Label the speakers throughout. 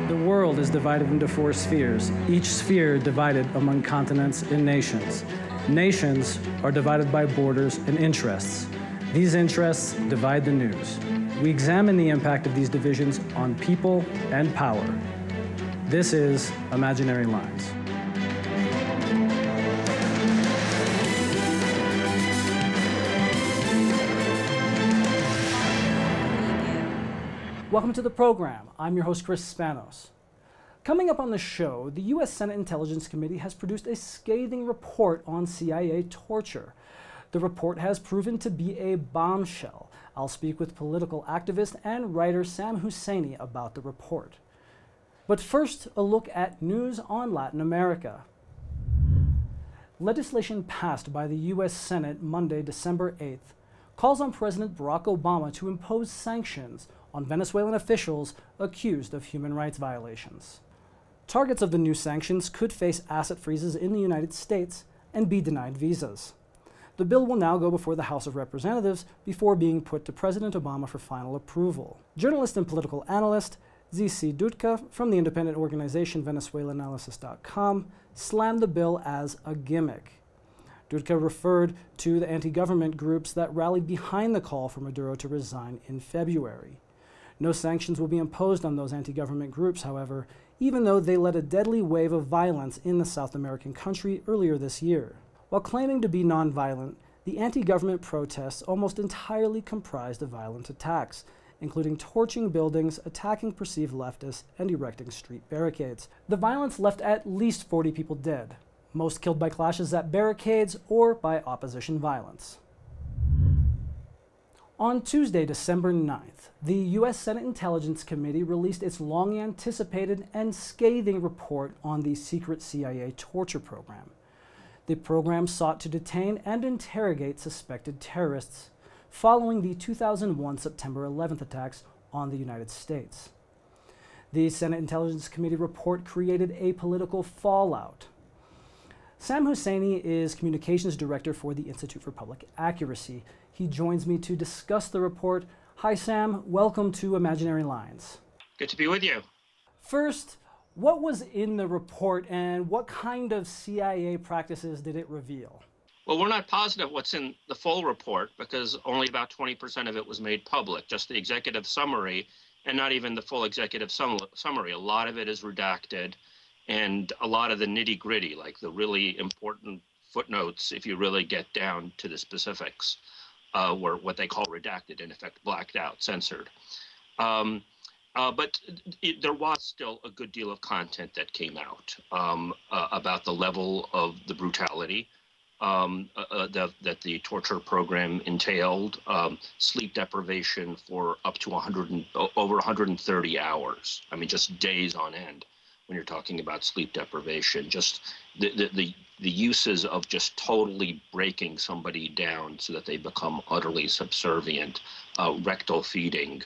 Speaker 1: The world is divided into 4 spheres, each sphere divided among continents and nations. Nations are divided by borders and interests. These interests divide the news. We examine the impact of these divisions on people and power. This is Imaginary Lines. Welcome to the program. I'm your host, Chris Spannos. Coming up on the show, the U.S. Senate Intelligence Committee has produced a scathing report on CIA torture. The report has proven to be a bombshell. I'll speak with political activist and writer Sam Husseini about the report. But first, a look at news on Latin America. Legislation passed by the U.S. Senate Monday, December 8th, calls on President Barack Obama to impose sanctions on Venezuelan officials accused of human rights violations. Targets of the new sanctions could face asset freezes in the United States and be denied visas. The bill will now go before the House of Representatives before being put to President Obama for final approval. Journalist and political analyst ZC Dudka from the independent organization VenezuelaAnalysis.com slammed the bill as a gimmick. Dudka referred to the anti-government groups that rallied behind the call for Maduro to resign in February. No sanctions will be imposed on those anti-government groups, however, even though they led a deadly wave of violence in the South American country earlier this year. While claiming to be nonviolent, the anti-government protests almost entirely comprised of violent attacks, including torching buildings, attacking perceived leftists, and erecting street barricades. The violence left at least 40 people dead, most killed by clashes at barricades or by opposition violence. On Tuesday, December 9th, the U.S. Senate Intelligence Committee released its long-anticipated and scathing report on the secret CIA torture program. The program sought to detain and interrogate suspected terrorists following the 2001 September 11th attacks on the United States. The Senate Intelligence Committee report created a political fallout. Sam Husseini is Communications Director for the Institute for Public Accuracy. He joins me to discuss the report. Hi, Sam. Welcome to Imaginary Lines.
Speaker 2: Good to be with you.
Speaker 1: First, what was in the report and what kind of CIA practices did it reveal?
Speaker 2: Well, we're not positive what's in the full report because only about 20% of it was made public, just the executive summary, and not even the full executive summary. A lot of it is redacted, and a lot of the nitty-gritty, like the really important footnotes, if you really get down to the specifics, were what they call redacted, in effect blacked out, censored. But there was still a good deal of content that came out about the level of the brutality that the torture program entailed, sleep deprivation for up to over 130 hours. I mean, just days on end when you're talking about sleep deprivation. Just the uses of just totally breaking somebody down so that they become utterly subservient. Rectal feeding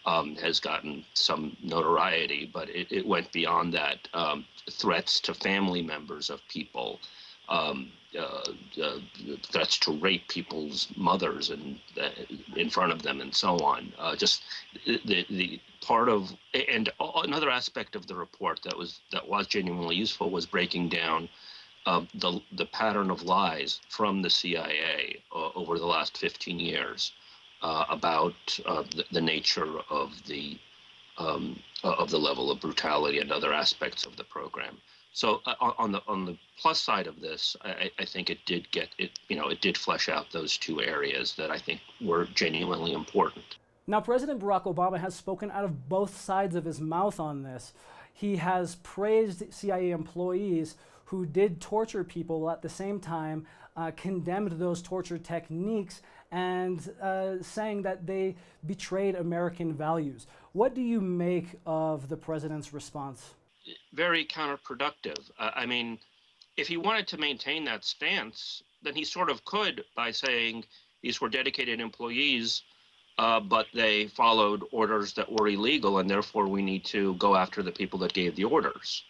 Speaker 2: has gotten some notoriety, but it went beyond that. Threats to family members of people, threats to rape people's mothers and in front of them, and so on. Just the part of, and another aspect of the report that was genuinely useful was breaking down the pattern of lies from the CIA over the last 15 years about the nature of the level of brutality and other aspects of the program. So on the plus side of this, I think it did flesh out those two areas that I think were genuinely important.
Speaker 1: Now, President Barack Obama has spoken out of both sides of his mouth on this. He has praised CIA employees who did torture people, at the same time condemned those torture techniques and saying that they betrayed American values. What do you make of the president's response?
Speaker 2: Very counterproductive. I mean, if he wanted to maintain that stance, then he sort of could by saying these were dedicated employees, but they followed orders that were illegal, and therefore we need to go after the people that gave the orders.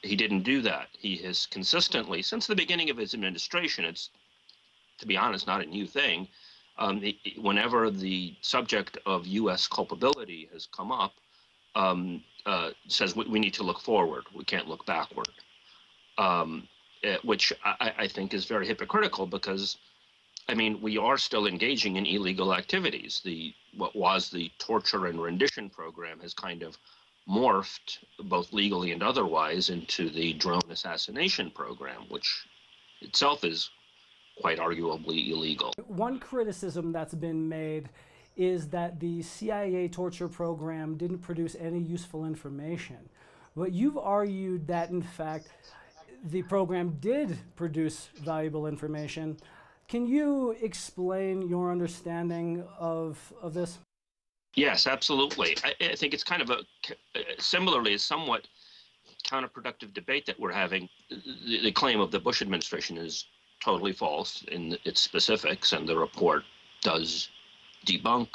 Speaker 2: He didn't do that. He has consistently, since the beginning of his administration, it's, to be honest, not a new thing. Whenever the subject of U.S. culpability has come up, says we need to look forward. We can't look backward, which I think is very hypocritical because, I mean, we are still engaging in illegal activities. What was the torture and rendition program has kind of morphed, both legally and otherwise, into the drone assassination program, which itself is quite arguably illegal.
Speaker 1: One criticism that's been made is that the CIA torture program didn't produce any useful information. But you've argued that, in fact, the program did produce valuable information. Can you explain your understanding of this?
Speaker 2: Yes, absolutely. I think it's kind of similarly, a somewhat counterproductive debate that we're having. The claim of the Bush administration is totally false in its specifics, and the report does debunk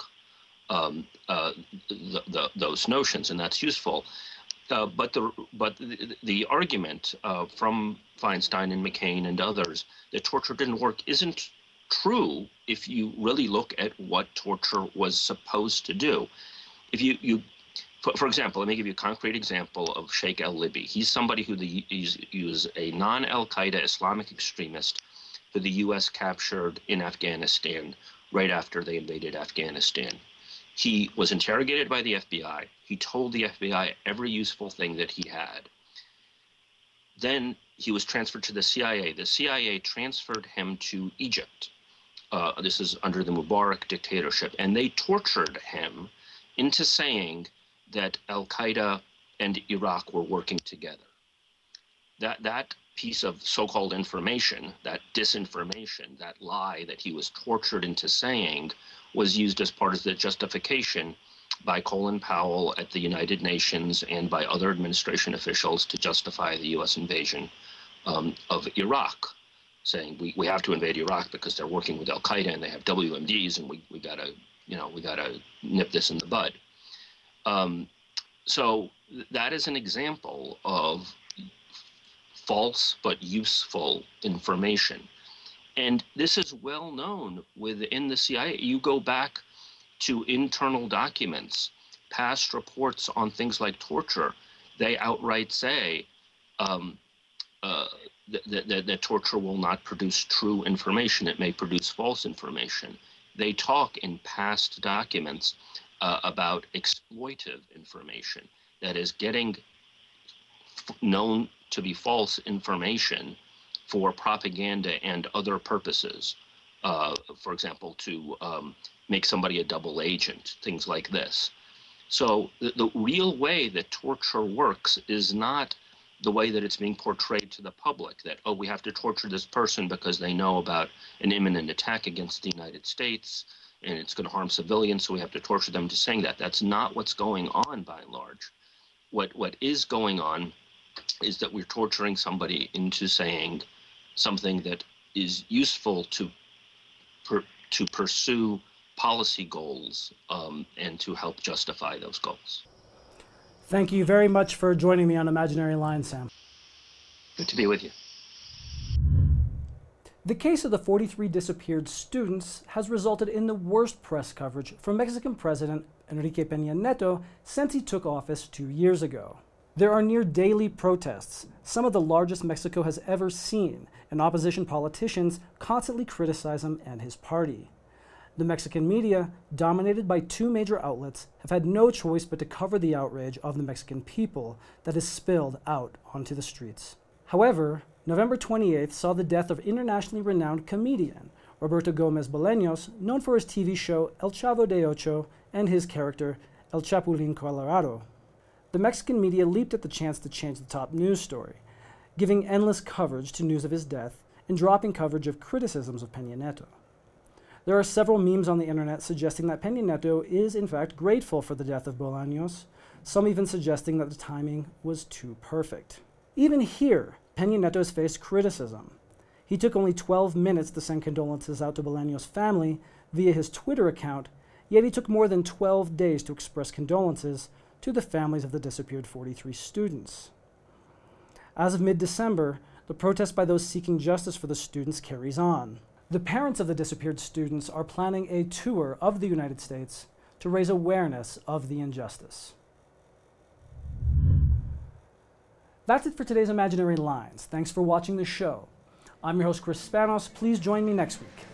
Speaker 2: those notions, and that's useful. But the argument from Feinstein and McCain and others that torture didn't work isn't true if you really look at what torture was supposed to do. If you for example, let me give you a concrete example of Sheikh al-Libi. He's somebody who he was a non-Al-Qaeda Islamic extremist who the U.S. captured in Afghanistan right after they invaded Afghanistan. He was interrogated by the FBI. He told the FBI every useful thing that he had. Then he was transferred to the CIA. The CIA transferred him to Egypt. This is under the Mubarak dictatorship. And they tortured him into saying that Al-Qaeda and Iraq were working together. That piece of so-called information, that disinformation, that lie that he was tortured into saying, was used as part of the justification by Colin Powell at the United Nations and by other administration officials to justify the U.S. invasion of Iraq, saying we have to invade Iraq because they're working with Al-Qaeda and they have WMDs, and we gotta nip this in the bud. So that is an example of false but useful information. And this is well known within the CIA. You go back to internal documents, past reports on things like torture, they outright say that torture will not produce true information. It may produce false information. They talk in past documents about exploitive information, that is getting known to be false information for propaganda and other purposes. For example, to make somebody a double agent, things like this. So the real way that torture works is not the way that it's being portrayed to the public, that, oh, we have to torture this person because they know about an imminent attack against the United States and it's going to harm civilians, so we have to torture them to saying that. That's not what's going on by and large. What is going on is that we're torturing somebody into saying something that is useful to pursue policy goals and to help justify those goals.
Speaker 1: Thank you very much for joining me on Imaginary Lines, Sam.
Speaker 2: Good to be with you.
Speaker 1: The case of the 43 disappeared students has resulted in the worst press coverage for Mexican President Enrique Peña Nieto since he took office 2 years ago. There are near daily protests, some of the largest Mexico has ever seen, and opposition politicians constantly criticize him and his party. The Mexican media, dominated by two major outlets, have had no choice but to cover the outrage of the Mexican people that is spilled out onto the streets. However, November 28th saw the death of internationally renowned comedian Roberto Gómez Bolaños, known for his TV show El Chavo de Ocho and his character El Chapulín Colorado. The Mexican media leaped at the chance to change the top news story, giving endless coverage to news of his death and dropping coverage of criticisms of Peña Nieto. There are several memes on the internet suggesting that Peña Nieto is in fact grateful for the death of Bolaños, some even suggesting that the timing was too perfect. Even here, Peña Nieto has faced criticism. He took only 12 minutes to send condolences out to Bolaños' family via his Twitter account, yet he took more than 12 days to express condolences to the families of the disappeared 43 students. As of mid-December, the protest by those seeking justice for the students carries on. The parents of the disappeared students are planning a tour of the United States to raise awareness of the injustice. That's it for today's Imaginary Lines. Thanks for watching the show. I'm your host, Chris Spannos. Please join me next week.